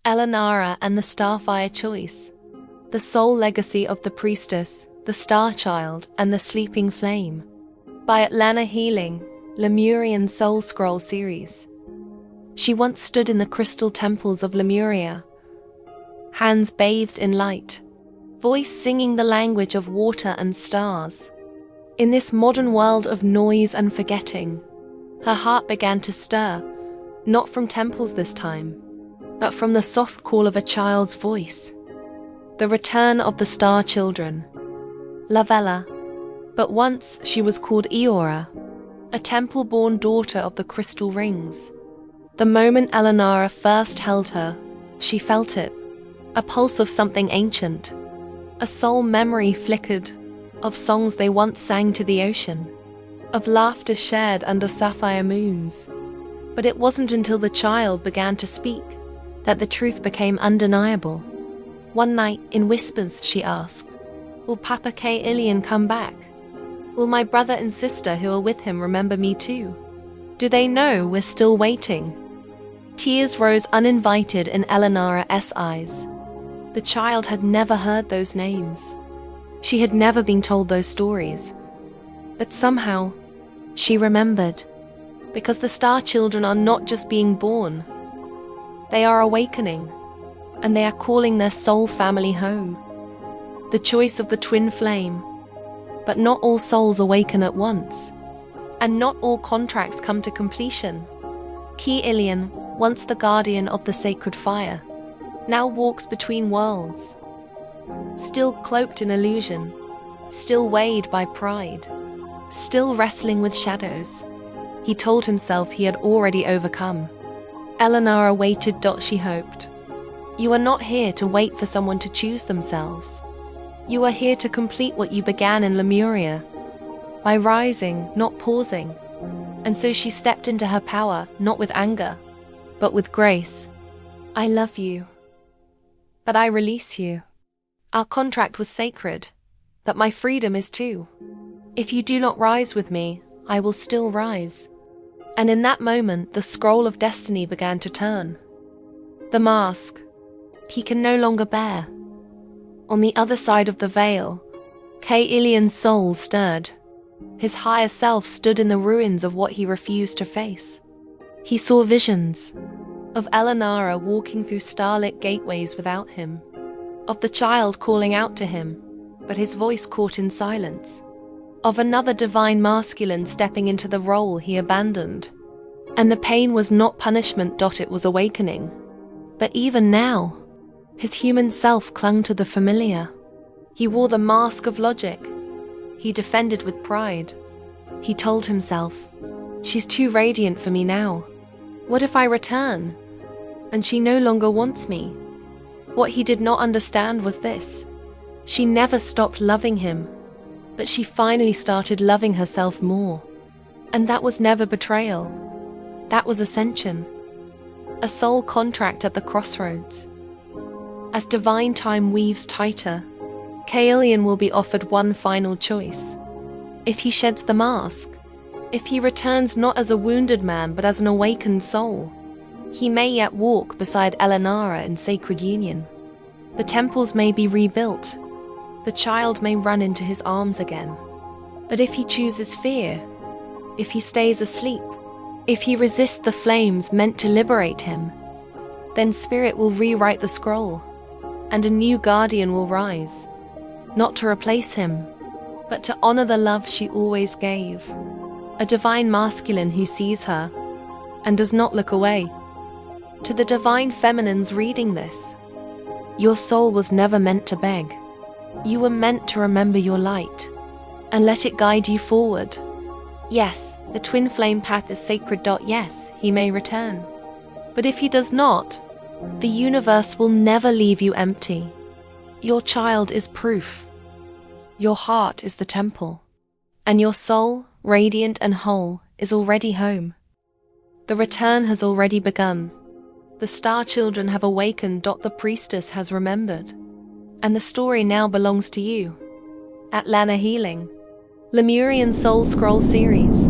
Atlanna and the Starfire choice. The soul legacy of the Priestess, the Star Child, and the Sleeping Flame. By Atlanna Healing, Lemurian Soul Scroll series. She once stood in the crystal temples of Lemuria, hands bathed in light, voice singing the language of water and stars. In this modern world of noise and forgetting, her heart began to stir, not from temples this time, but from the soft call of a child's voice. The return of the Star Children. Lavella. But once she was called Eora, a temple-born daughter of the crystal rings. The moment Atlanna first held her, she felt it, a pulse of something ancient. A soul memory flickered, of songs they once sang to the ocean, of laughter shared under sapphire moons. But it wasn't until the child began to speak that the truth became undeniable. One night, in whispers, she asked, "Will Papa Ilian come back? Will my brother and sister who are with him remember me too? Do they know we're still waiting?" Tears rose uninvited in Atlanna's eyes. The child had never heard those names. She had never been told those stories. But somehow, she remembered. Because the Star Children are not just being born. They are awakening, and they are calling their soul family home. The choice of the twin flame. But not all souls awaken at once, and not all contracts come to completion. Ilian, once the guardian of the sacred fire, now walks between worlds, still cloaked in illusion, still weighed by pride, still wrestling with shadows. He told himself he had already overcome. Atlanna waited. She hoped. You are not here to wait for someone to choose themselves. You are here to complete what you began in Lemuria, by rising, not pausing. And so she stepped into her power, not with anger, but with grace. I love you, but I release you. Our contract was sacred, but my freedom is too. If you do not rise with me, I will still rise. And in that moment, the scroll of destiny began to turn. The mask he can no longer bear. On the other side of the veil, Ilian's soul stirred. His higher self stood in the ruins of what he refused to face. He saw visions of Atlanna walking through starlit gateways without him, of the child calling out to him, but his voice caught in silence, of another divine masculine stepping into the role he abandoned. And the pain was not punishment. It was awakening. But even now, his human self clung to the familiar. He wore the mask of logic. He defended with pride. He told himself, "She's too radiant for me now. What if I return, and she no longer wants me?" What he did not understand was this. She never stopped loving him, but she finally started loving herself more. And that was never betrayal. That was ascension. A soul contract at the crossroads. As divine time weaves tighter, Ilian will be offered one final choice. If he sheds the mask, if he returns not as a wounded man but as an awakened soul, he may yet walk beside Atlanna in sacred union. The temples may be rebuilt. The child may run into his arms again. But if he chooses fear, if he stays asleep, if he resists the flames meant to liberate him, then spirit will rewrite the scroll, and a new guardian will rise, not to replace him, but to honor the love she always gave. A divine masculine who sees her and does not look away. To the divine feminines reading this, your soul was never meant to beg. You were meant to remember your light and let it guide you forward. Yes, the twin flame path is sacred. Yes, he may return. But if he does not, the universe will never leave you empty. Your child is proof. Your heart is the temple. And your soul, radiant and whole, is already home. The return has already begun. The Star Children have awakened. The Priestess has remembered. And the story now belongs to you. Atlanna Healing. Lemurian Soul Scroll series.